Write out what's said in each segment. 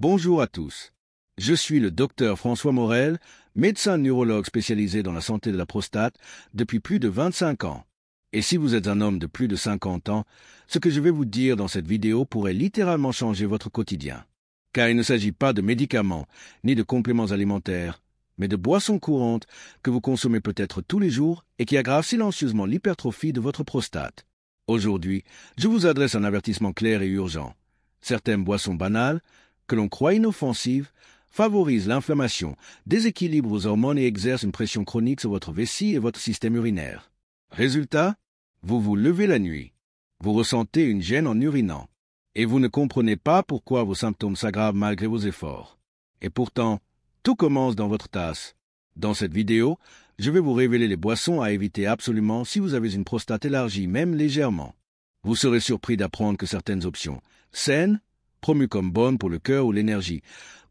Bonjour à tous. Je suis le docteur François Morel, médecin neurologue spécialisé dans la santé de la prostate depuis plus de 25 ans. Et si vous êtes un homme de plus de 50 ans, ce que je vais vous dire dans cette vidéo pourrait littéralement changer votre quotidien. Car il ne s'agit pas de médicaments ni de compléments alimentaires, mais de boissons courantes que vous consommez peut-être tous les jours et qui aggravent silencieusement l'hypertrophie de votre prostate. Aujourd'hui, je vous adresse un avertissement clair et urgent. Certaines boissons banales, que l'on croit inoffensives, favorisent l'inflammation, déséquilibrent vos hormones et exercent une pression chronique sur votre vessie et votre système urinaire. Résultat, vous vous levez la nuit, vous ressentez une gêne en urinant, et vous ne comprenez pas pourquoi vos symptômes s'aggravent malgré vos efforts. Et pourtant, tout commence dans votre tasse. Dans cette vidéo, je vais vous révéler les boissons à éviter absolument si vous avez une prostate élargie, même légèrement. Vous serez surpris d'apprendre que certaines options, saines, promues comme bonnes pour le cœur ou l'énergie,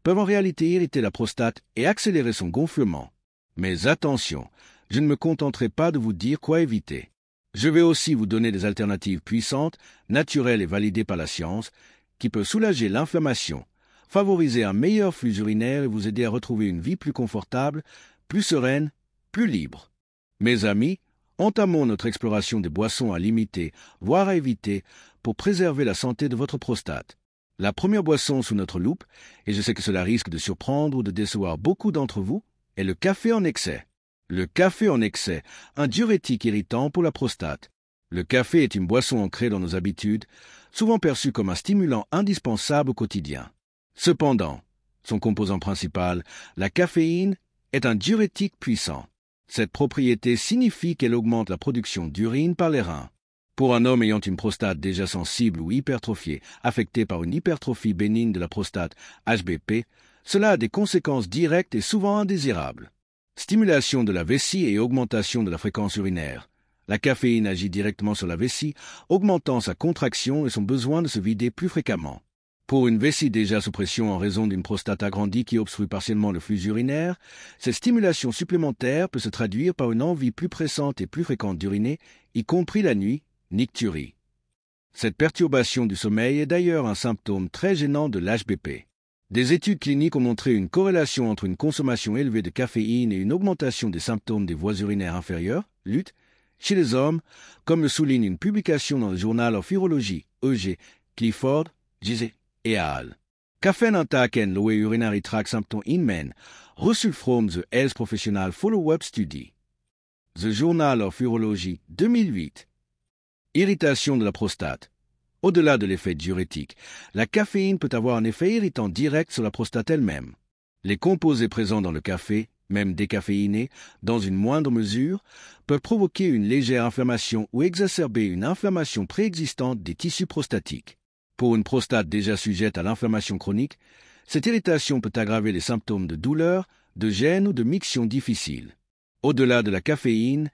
peuvent en réalité irriter la prostate et accélérer son gonflement. Mais attention, je ne me contenterai pas de vous dire quoi éviter. Je vais aussi vous donner des alternatives puissantes, naturelles et validées par la science, qui peuvent soulager l'inflammation, favoriser un meilleur flux urinaire et vous aider à retrouver une vie plus confortable, plus sereine, plus libre. Mes amis, entamons notre exploration des boissons à limiter, voire à éviter, pour préserver la santé de votre prostate. La première boisson sous notre loupe, et je sais que cela risque de surprendre ou de décevoir beaucoup d'entre vous, est le café en excès. Le café en excès, un diurétique irritant pour la prostate. Le café est une boisson ancrée dans nos habitudes, souvent perçue comme un stimulant indispensable au quotidien. Cependant, son composant principal, la caféine, est un diurétique puissant. Cette propriété signifie qu'elle augmente la production d'urine par les reins. Pour un homme ayant une prostate déjà sensible ou hypertrophiée, affectée par une hypertrophie bénigne de la prostate, HBP, cela a des conséquences directes et souvent indésirables. Stimulation de la vessie et augmentation de la fréquence urinaire. La caféine agit directement sur la vessie, augmentant sa contraction et son besoin de se vider plus fréquemment. Pour une vessie déjà sous pression en raison d'une prostate agrandie qui obstrue partiellement le flux urinaire, cette stimulation supplémentaire peut se traduire par une envie plus pressante et plus fréquente d'uriner, y compris la nuit, nicturie. Cette perturbation du sommeil est d'ailleurs un symptôme très gênant de l'HBP. Des études cliniques ont montré une corrélation entre une consommation élevée de caféine et une augmentation des symptômes des voies urinaires inférieures, LUT, chez les hommes, comme le souligne une publication dans le Journal of Urology, EG, Clifford, Gizeh et al. Kaffeeintaken lower urinary tract symptom in men, reçu from the Health Professional Follow-up Study. The Journal of Urology, 2008. Irritation de la prostate. Au-delà de l'effet diurétique, la caféine peut avoir un effet irritant direct sur la prostate elle-même. Les composés présents dans le café, même décaféinés, dans une moindre mesure, peuvent provoquer une légère inflammation ou exacerber une inflammation préexistante des tissus prostatiques. Pour une prostate déjà sujette à l'inflammation chronique, cette irritation peut aggraver les symptômes de douleur, de gêne ou de miction difficile. Au-delà de la caféine,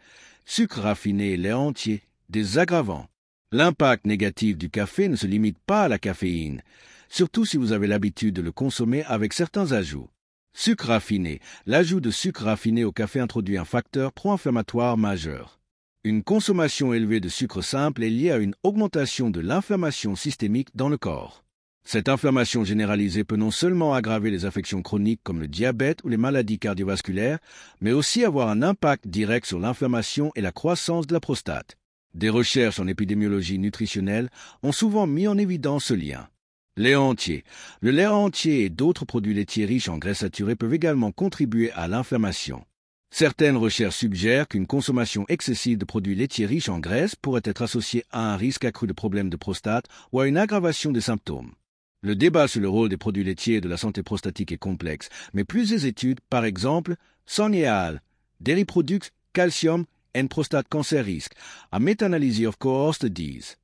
sucre raffiné et lait entier, des aggravants. L'impact négatif du café ne se limite pas à la caféine, surtout si vous avez l'habitude de le consommer avec certains ajouts. Sucre raffiné. L'ajout de sucre raffiné au café introduit un facteur pro-inflammatoire majeur. Une consommation élevée de sucre simple est liée à une augmentation de l'inflammation systémique dans le corps. Cette inflammation généralisée peut non seulement aggraver les affections chroniques comme le diabète ou les maladies cardiovasculaires, mais aussi avoir un impact direct sur l'inflammation et la croissance de la prostate. Des recherches en épidémiologie nutritionnelle ont souvent mis en évidence ce lien. Lait entier. Le lait entier et d'autres produits laitiers riches en graisses saturées peuvent également contribuer à l'inflammation. Certaines recherches suggèrent qu'une consommation excessive de produits laitiers riches en graisses pourrait être associée à un risque accru de problèmes de prostate ou à une aggravation des symptômes. Le débat sur le rôle des produits laitiers et de la santé prostatique est complexe, mais plusieurs études, par exemple, Sony et al., Dairy Products, Calcium and Prostate Cancer Risk, a meta-analysis of cohort studies.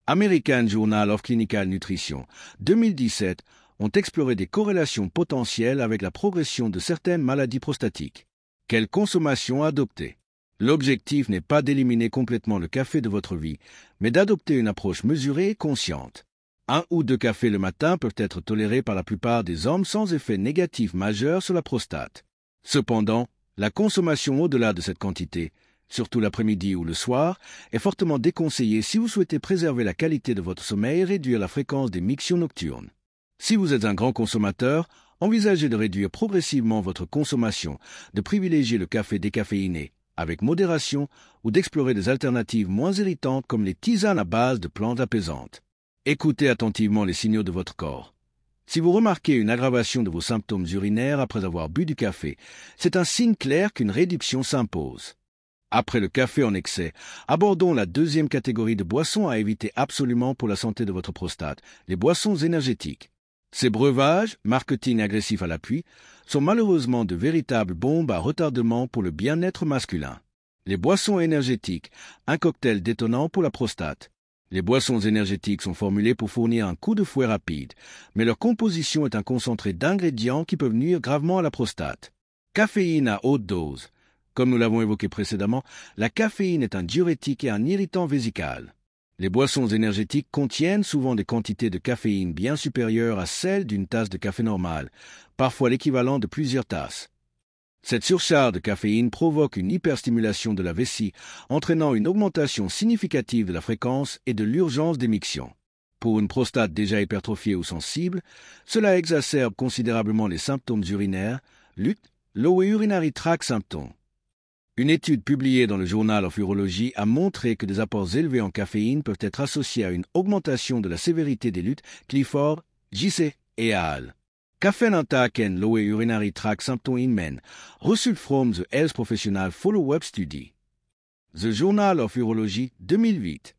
American Journal of Clinical Nutrition, 2017, ont exploré des corrélations potentielles avec la progression de certaines maladies prostatiques. Quelle consommation adopter? L'objectif n'est pas d'éliminer complètement le café de votre vie, mais d'adopter une approche mesurée et consciente. 1 ou 2 cafés le matin peuvent être tolérés par la plupart des hommes sans effet négatif majeur sur la prostate. Cependant, la consommation au-delà de cette quantité, surtout l'après-midi ou le soir, est fortement déconseillée si vous souhaitez préserver la qualité de votre sommeil et réduire la fréquence des mictions nocturnes. Si vous êtes un grand consommateur, envisagez de réduire progressivement votre consommation, de privilégier le café décaféiné avec modération ou d'explorer des alternatives moins irritantes comme les tisanes à base de plantes apaisantes. Écoutez attentivement les signaux de votre corps. Si vous remarquez une aggravation de vos symptômes urinaires après avoir bu du café, c'est un signe clair qu'une réduction s'impose. Après le café en excès, abordons la deuxième catégorie de boissons à éviter absolument pour la santé de votre prostate, les boissons énergétiques. Ces breuvages, marketing agressif à l'appui, sont malheureusement de véritables bombes à retardement pour le bien-être masculin. Les boissons énergétiques, un cocktail détonnant pour la prostate. Les boissons énergétiques sont formulées pour fournir un coup de fouet rapide, mais leur composition est un concentré d'ingrédients qui peuvent nuire gravement à la prostate. Caféine à haute dose. Comme nous l'avons évoqué précédemment, la caféine est un diurétique et un irritant vésical. Les boissons énergétiques contiennent souvent des quantités de caféine bien supérieures à celles d'une tasse de café normale, parfois l'équivalent de plusieurs tasses. Cette surcharge de caféine provoque une hyperstimulation de la vessie, entraînant une augmentation significative de la fréquence et de l'urgence d'émiction. Pour une prostate déjà hypertrophiée ou sensible, cela exacerbe considérablement les symptômes urinaires, LUT, Lower Urinary Tract Symptoms. Une étude publiée dans le Journal of Urology a montré que des apports élevés en caféine peuvent être associés à une augmentation de la sévérité des luttes Clifford, JC et Hall. Caffeine attack and lower urinary tract symptoms in men, result from the Health Professional Follow-up Study. The Journal of Urology 2008.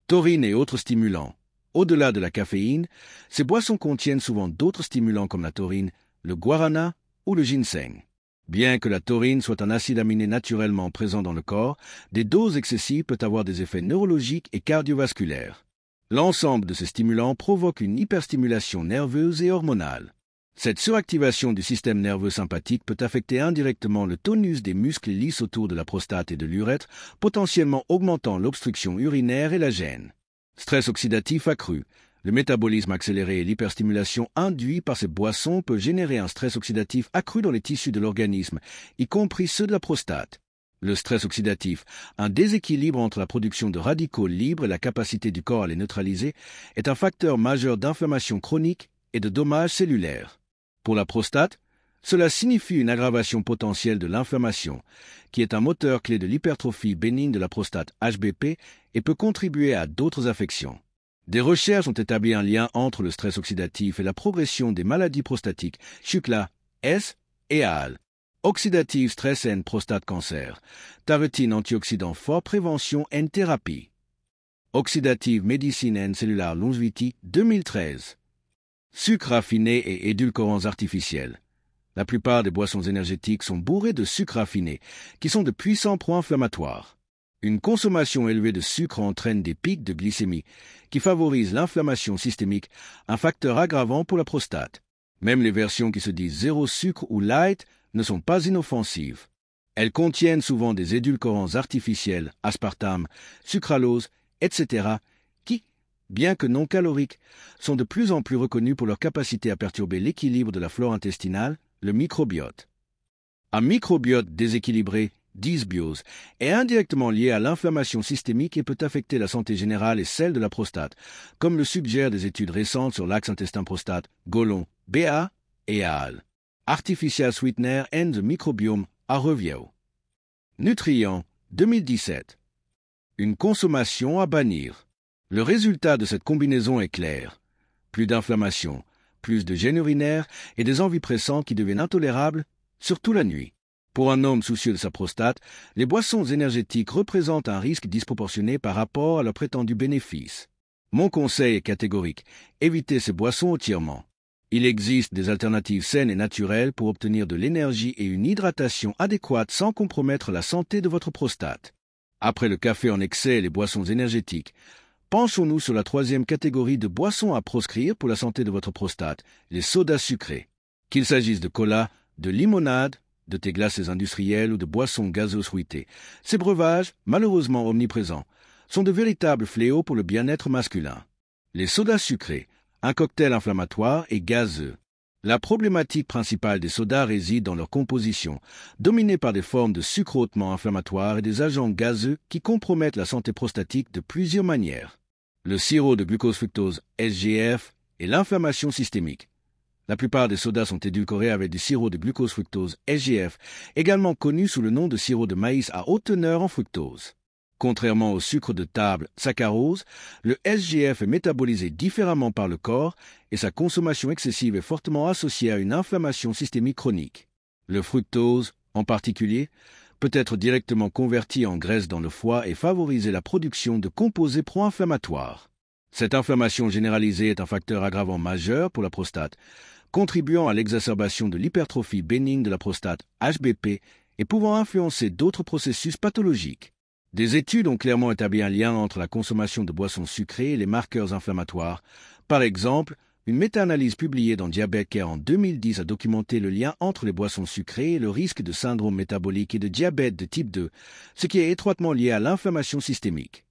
Taurine et autres stimulants. Au-delà de la caféine, ces boissons contiennent souvent d'autres stimulants comme la taurine, le guarana ou le ginseng. Bien que la taurine soit un acide aminé naturellement présent dans le corps, des doses excessives peuvent avoir des effets neurologiques et cardiovasculaires. L'ensemble de ces stimulants provoque une hyperstimulation nerveuse et hormonale. Cette suractivation du système nerveux sympathique peut affecter indirectement le tonus des muscles lisses autour de la prostate et de l'urètre, potentiellement augmentant l'obstruction urinaire et la gêne. Stress oxydatif accru. Le métabolisme accéléré et l'hyperstimulation induite par ces boissons peut générer un stress oxydatif accru dans les tissus de l'organisme, y compris ceux de la prostate. Le stress oxydatif, un déséquilibre entre la production de radicaux libres et la capacité du corps à les neutraliser, est un facteur majeur d'inflammation chronique et de dommages cellulaires. Pour la prostate, cela signifie une aggravation potentielle de l'inflammation, qui est un moteur clé de l'hypertrophie bénigne de la prostate HBP et peut contribuer à d'autres affections. Des recherches ont établi un lien entre le stress oxydatif et la progression des maladies prostatiques, Shukla, S et Al. Oxidative stress and prostate cancer. Thyroïde antioxydant fort prévention and thérapie. Oxidative medicine and cellular longevity 2013. Sucres raffinés et édulcorants artificiels. La plupart des boissons énergétiques sont bourrées de sucres raffinés, qui sont de puissants pro-inflammatoires. Une consommation élevée de sucre entraîne des pics de glycémie, qui favorisent l'inflammation systémique, un facteur aggravant pour la prostate. Même les versions qui se disent zéro sucre ou light ne sont pas inoffensives. Elles contiennent souvent des édulcorants artificiels, aspartame, sucralose, etc., qui, bien que non caloriques, sont de plus en plus reconnus pour leur capacité à perturber l'équilibre de la flore intestinale, le microbiote. Un microbiote déséquilibré, dysbiose, est indirectement lié à l'inflammation systémique et peut affecter la santé générale et celle de la prostate, comme le suggèrent des études récentes sur l'axe intestin-prostate, Golon, BA et Al. Artificial Sweetener and the Microbiome à Review. Nutriments, 2017. Une consommation à bannir. Le résultat de cette combinaison est clair. Plus d'inflammation, plus de gêne urinaire et des envies pressantes qui deviennent intolérables, surtout la nuit. Pour un homme soucieux de sa prostate, les boissons énergétiques représentent un risque disproportionné par rapport à leurs prétendus bénéfices. Mon conseil est catégorique, évitez ces boissons entièrement. Il existe des alternatives saines et naturelles pour obtenir de l'énergie et une hydratation adéquate sans compromettre la santé de votre prostate. Après le café en excès et les boissons énergétiques, penchons-nous sur la troisième catégorie de boissons à proscrire pour la santé de votre prostate, les sodas sucrés. Qu'il s'agisse de cola, de limonade, de thé glacés industriels ou de boissons gazeuses fruitées, ces breuvages, malheureusement omniprésents, sont de véritables fléaux pour le bien-être masculin. Les sodas sucrés, un cocktail inflammatoire et gazeux. La problématique principale des sodas réside dans leur composition, dominée par des formes de sucre hautement inflammatoires et des agents gazeux qui compromettent la santé prostatique de plusieurs manières. Le sirop de glucose-fructose SGF et l'inflammation systémique. La plupart des sodas sont édulcorés avec du sirop de glucose-fructose SGF, également connu sous le nom de sirop de maïs à haute teneur en fructose. Contrairement au sucre de table, saccharose, le SGF est métabolisé différemment par le corps et sa consommation excessive est fortement associée à une inflammation systémique chronique. Le fructose, en particulier, peut être directement converti en graisse dans le foie et favoriser la production de composés pro-inflammatoires. Cette inflammation généralisée est un facteur aggravant majeur pour la prostate, contribuant à l'exacerbation de l'hypertrophie bénigne de la prostate, HBP, et pouvant influencer d'autres processus pathologiques. Des études ont clairement établi un lien entre la consommation de boissons sucrées et les marqueurs inflammatoires. Par exemple, une méta-analyse publiée dans Diabète Care en 2010 a documenté le lien entre les boissons sucrées et le risque de syndrome métabolique et de diabète de type 2, ce qui est étroitement lié à l'inflammation systémique.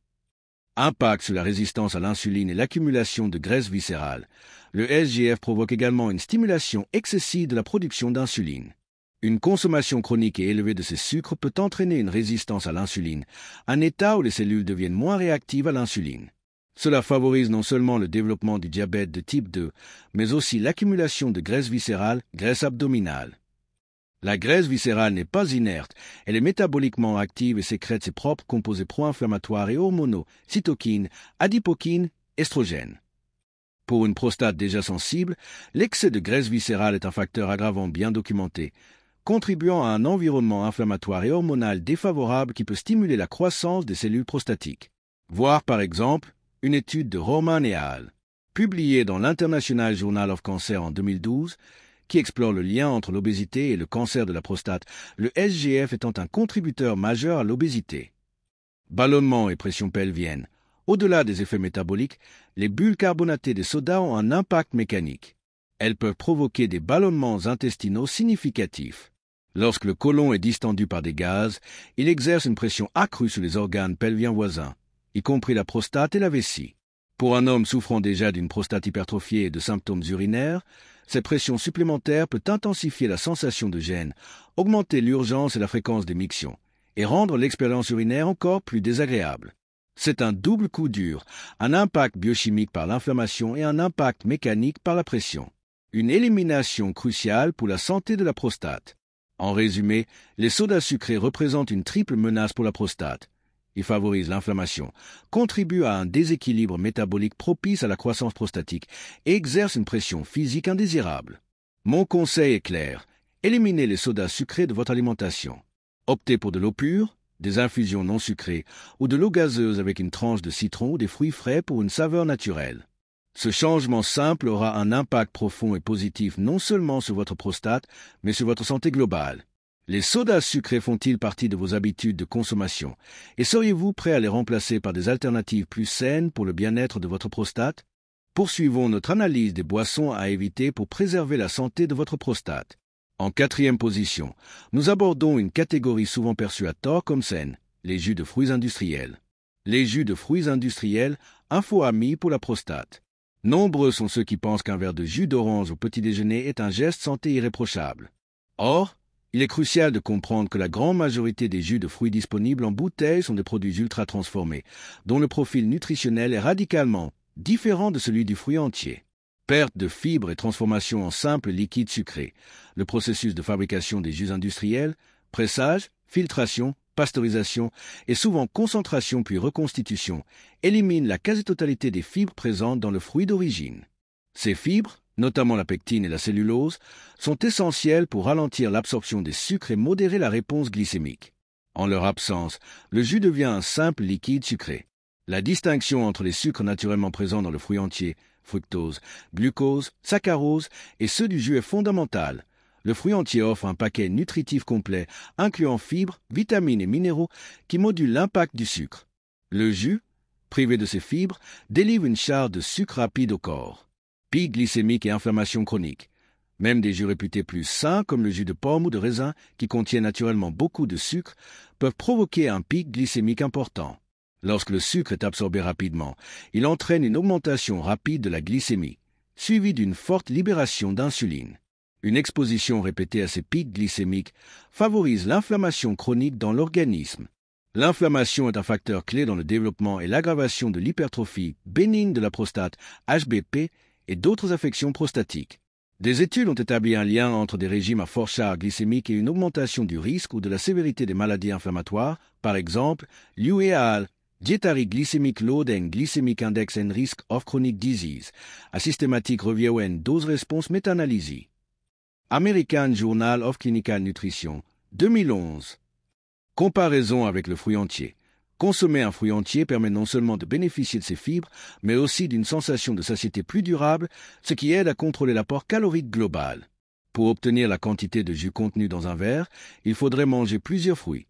Impact sur la résistance à l'insuline et l'accumulation de graisse viscérale. Le SGF provoque également une stimulation excessive de la production d'insuline. Une consommation chronique et élevée de ces sucres peut entraîner une résistance à l'insuline, un état où les cellules deviennent moins réactives à l'insuline. Cela favorise non seulement le développement du diabète de type 2, mais aussi l'accumulation de graisse viscérale, graisse abdominale. La graisse viscérale n'est pas inerte, elle est métaboliquement active et sécrète ses propres composés pro-inflammatoires et hormonaux, cytokines, adipokines, estrogènes. Pour une prostate déjà sensible, l'excès de graisse viscérale est un facteur aggravant bien documenté, contribuant à un environnement inflammatoire et hormonal défavorable qui peut stimuler la croissance des cellules prostatiques. Voir par exemple une étude de Roman et al., publiée dans l'International Journal of Cancer en 2012, qui explore le lien entre l'obésité et le cancer de la prostate, le SGF étant un contributeur majeur à l'obésité. Ballonnement et pression pelvienne. Au-delà des effets métaboliques, les bulles carbonatées des sodas ont un impact mécanique. Elles peuvent provoquer des ballonnements intestinaux significatifs. Lorsque le côlon est distendu par des gaz, il exerce une pression accrue sur les organes pelviens voisins, y compris la prostate et la vessie. Pour un homme souffrant déjà d'une prostate hypertrophiée et de symptômes urinaires, cette pression supplémentaire peut intensifier la sensation de gêne, augmenter l'urgence et la fréquence des mictions, et rendre l'expérience urinaire encore plus désagréable. C'est un double coup dur, un impact biochimique par l'inflammation et un impact mécanique par la pression. Une élimination cruciale pour la santé de la prostate. En résumé, les sodas sucrés représentent une triple menace pour la prostate. Ils favorisent l'inflammation, contribuent à un déséquilibre métabolique propice à la croissance prostatique et exercent une pression physique indésirable. Mon conseil est clair, éliminez les sodas sucrés de votre alimentation. Optez pour de l'eau pure, des infusions non sucrées ou de l'eau gazeuse avec une tranche de citron ou des fruits frais pour une saveur naturelle. Ce changement simple aura un impact profond et positif non seulement sur votre prostate, mais sur votre santé globale. Les sodas sucrés font-ils partie de vos habitudes de consommation et seriez-vous prêt à les remplacer par des alternatives plus saines pour le bien-être de votre prostate? Poursuivons notre analyse des boissons à éviter pour préserver la santé de votre prostate. En 4e position, nous abordons une catégorie souvent perçue à tort comme saine, les jus de fruits industriels. Les jus de fruits industriels, un faux ami pour la prostate. Nombreux sont ceux qui pensent qu'un verre de jus d'orange au petit déjeuner est un geste santé irréprochable. Or, il est crucial de comprendre que la grande majorité des jus de fruits disponibles en bouteille sont des produits ultra transformés, dont le profil nutritionnel est radicalement différent de celui du fruit entier. Perte de fibres et transformation en simple liquide sucré, le processus de fabrication des jus industriels, pressage, filtration, pasteurisation et souvent concentration puis reconstitution éliminent la quasi-totalité des fibres présentes dans le fruit d'origine. Ces fibres, notamment la pectine et la cellulose, sont essentielles pour ralentir l'absorption des sucres et modérer la réponse glycémique. En leur absence, le jus devient un simple liquide sucré. La distinction entre les sucres naturellement présents dans le fruit entier, fructose, glucose, saccharose et ceux du jus est fondamentale. Le fruit entier offre un paquet nutritif complet, incluant fibres, vitamines et minéraux qui modulent l'impact du sucre. Le jus, privé de ces fibres, délivre une charge de sucre rapide au corps. Pic glycémique et inflammation chronique. Même des jus réputés plus sains comme le jus de pomme ou de raisin, qui contiennent naturellement beaucoup de sucre, peuvent provoquer un pic glycémique important. Lorsque le sucre est absorbé rapidement, il entraîne une augmentation rapide de la glycémie, suivie d'une forte libération d'insuline. Une exposition répétée à ces pics glycémiques favorise l'inflammation chronique dans l'organisme. L'inflammation est un facteur clé dans le développement et l'aggravation de l'hypertrophie bénigne de la prostate, HBP, et d'autres affections prostatiques. Des études ont établi un lien entre des régimes à fort charge glycémique et une augmentation du risque ou de la sévérité des maladies inflammatoires, par exemple, Liu et al. Dietary Glycemic Load and Glycemic Index and Risk of Chronic Disease, a Systematic Review and Dose Response Meta-Analysis. American Journal of Clinical Nutrition, 2011. Comparaison avec le fruit entier. Consommer un fruit entier permet non seulement de bénéficier de ses fibres, mais aussi d'une sensation de satiété plus durable, ce qui aide à contrôler l'apport calorique global. Pour obtenir la quantité de jus contenue dans un verre, il faudrait manger plusieurs fruits,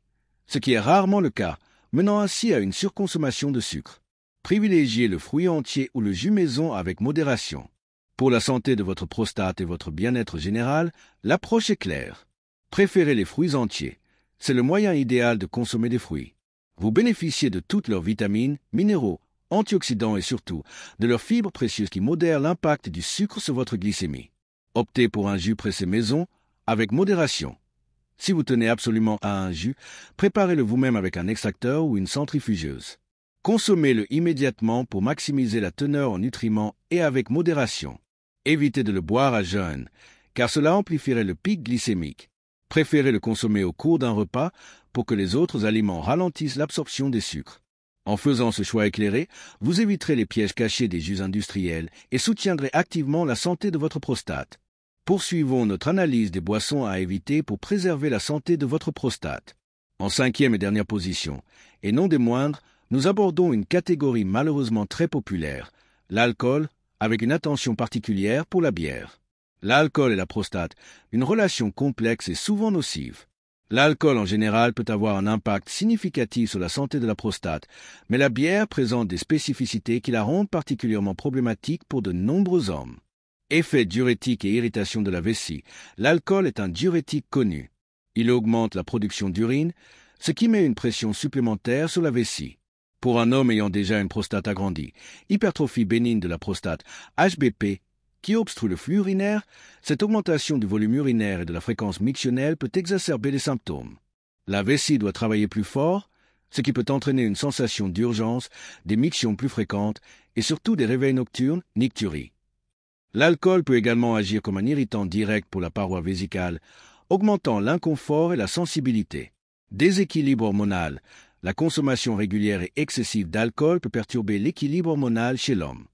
ce qui est rarement le cas, menant ainsi à une surconsommation de sucre. Privilégiez le fruit entier ou le jus maison avec modération. Pour la santé de votre prostate et votre bien-être général, l'approche est claire. Préférez les fruits entiers. C'est le moyen idéal de consommer des fruits. Vous bénéficiez de toutes leurs vitamines, minéraux, antioxydants et surtout de leurs fibres précieuses qui modèrent l'impact du sucre sur votre glycémie. Optez pour un jus pressé maison avec modération. Si vous tenez absolument à un jus, préparez-le vous-même avec un extracteur ou une centrifugeuse. Consommez-le immédiatement pour maximiser la teneur en nutriments et avec modération. Évitez de le boire à jeun, car cela amplifierait le pic glycémique. Préférez le consommer au cours d'un repas pour que les autres aliments ralentissent l'absorption des sucres. En faisant ce choix éclairé, vous éviterez les pièges cachés des jus industriels et soutiendrez activement la santé de votre prostate. Poursuivons notre analyse des boissons à éviter pour préserver la santé de votre prostate. En cinquième et dernière position, et non des moindres, nous abordons une catégorie malheureusement très populaire, l'alcool, avec une attention particulière pour la bière. L'alcool et la prostate, une relation complexe et souvent nocive. L'alcool en général peut avoir un impact significatif sur la santé de la prostate, mais la bière présente des spécificités qui la rendent particulièrement problématique pour de nombreux hommes. Effet diurétique et irritation de la vessie, l'alcool est un diurétique connu. Il augmente la production d'urine, ce qui met une pression supplémentaire sur la vessie. Pour un homme ayant déjà une prostate agrandie, hypertrophie bénigne de la prostate, HBP, qui obstrue le flux urinaire, cette augmentation du volume urinaire et de la fréquence mictionnelle peut exacerber les symptômes. La vessie doit travailler plus fort, ce qui peut entraîner une sensation d'urgence, des mictions plus fréquentes et surtout des réveils nocturnes, nicturies. L'alcool peut également agir comme un irritant direct pour la paroi vésicale, augmentant l'inconfort et la sensibilité. Déséquilibre hormonal. La consommation régulière et excessive d'alcool peut perturber l'équilibre hormonal chez l'homme.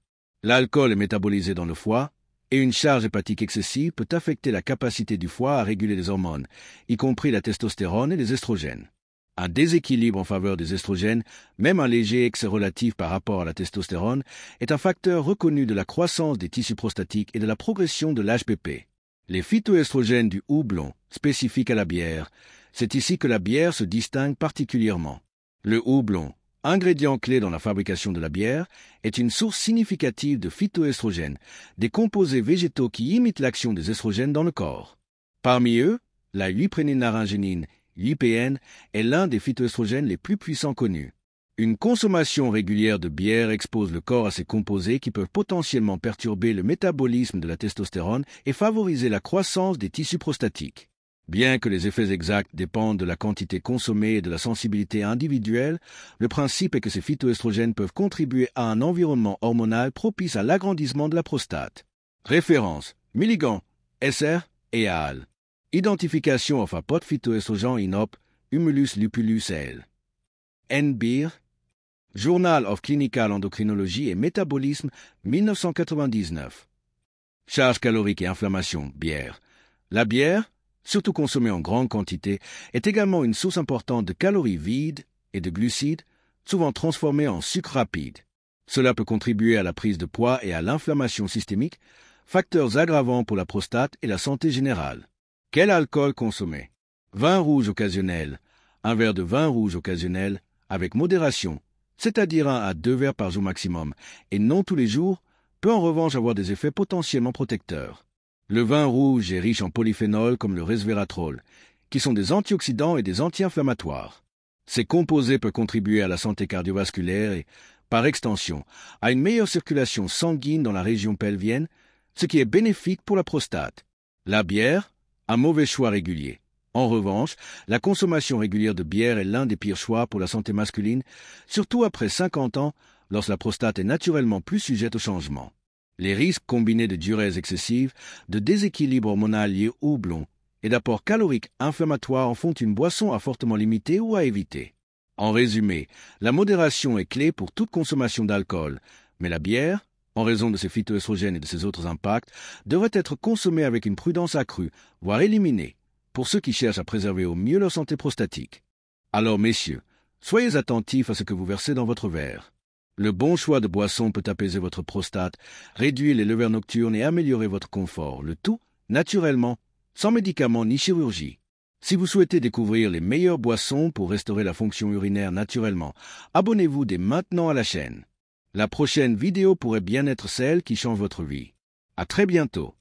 L'alcool est métabolisé dans le foie, et une charge hépatique excessive peut affecter la capacité du foie à réguler les hormones, y compris la testostérone et les estrogènes. Un déséquilibre en faveur des estrogènes, même un léger excès relatif par rapport à la testostérone, est un facteur reconnu de la croissance des tissus prostatiques et de la progression de l'HBP. Les phytoestrogènes du houblon, spécifiques à la bière, c'est ici que la bière se distingue particulièrement. Le houblon, ingrédient clé dans la fabrication de la bière, est une source significative de phytoestrogènes, des composés végétaux qui imitent l'action des estrogènes dans le corps. Parmi eux, la lupréninaringénine, l'IPN, est l'un des phytoestrogènes les plus puissants connus. Une consommation régulière de bière expose le corps à ces composés qui peuvent potentiellement perturber le métabolisme de la testostérone et favoriser la croissance des tissus prostatiques. Bien que les effets exacts dépendent de la quantité consommée et de la sensibilité individuelle, le principe est que ces phytoestrogènes peuvent contribuer à un environnement hormonal propice à l'agrandissement de la prostate. Référence: Milligan, SR et al. Identification of a pot phytoestrogen in hop, Humulus lupulus L. N. Beer, Journal of Clinical Endocrinology et Métabolisme, 1999. Charge calorique et inflammation, bière. La bière, surtout consommée en grande quantité, est également une source importante de calories vides et de glucides, souvent transformés en sucre rapide. Cela peut contribuer à la prise de poids et à l'inflammation systémique, facteurs aggravants pour la prostate et la santé générale. Quel alcool consommer? Vin rouge occasionnel. Un verre de vin rouge occasionnel, avec modération, c'est-à-dire 1 à 2 verres par jour maximum, et non tous les jours, peut en revanche avoir des effets potentiellement protecteurs. Le vin rouge est riche en polyphénols comme le resveratrol, qui sont des antioxydants et des anti-inflammatoires. Ces composés peuvent contribuer à la santé cardiovasculaire et, par extension, à une meilleure circulation sanguine dans la région pelvienne, ce qui est bénéfique pour la prostate. La bière, un mauvais choix régulier. En revanche, la consommation régulière de bière est l'un des pires choix pour la santé masculine, surtout après 50 ans, lorsque la prostate est naturellement plus sujette au changement. Les risques combinés de diurèse excessive, de déséquilibre hormonal lié au houblon et d'apports caloriques inflammatoires en font une boisson à fortement limiter ou à éviter. En résumé, la modération est clé pour toute consommation d'alcool, mais la bière, en raison de ses phytoestrogènes et de ses autres impacts, devrait être consommée avec une prudence accrue, voire éliminée, pour ceux qui cherchent à préserver au mieux leur santé prostatique. Alors, messieurs, soyez attentifs à ce que vous versez dans votre verre. Le bon choix de boisson peut apaiser votre prostate, réduire les levures nocturnes et améliorer votre confort, le tout naturellement, sans médicaments ni chirurgie. Si vous souhaitez découvrir les meilleures boissons pour restaurer la fonction urinaire naturellement, abonnez-vous dès maintenant à la chaîne. La prochaine vidéo pourrait bien être celle qui change votre vie. À très bientôt.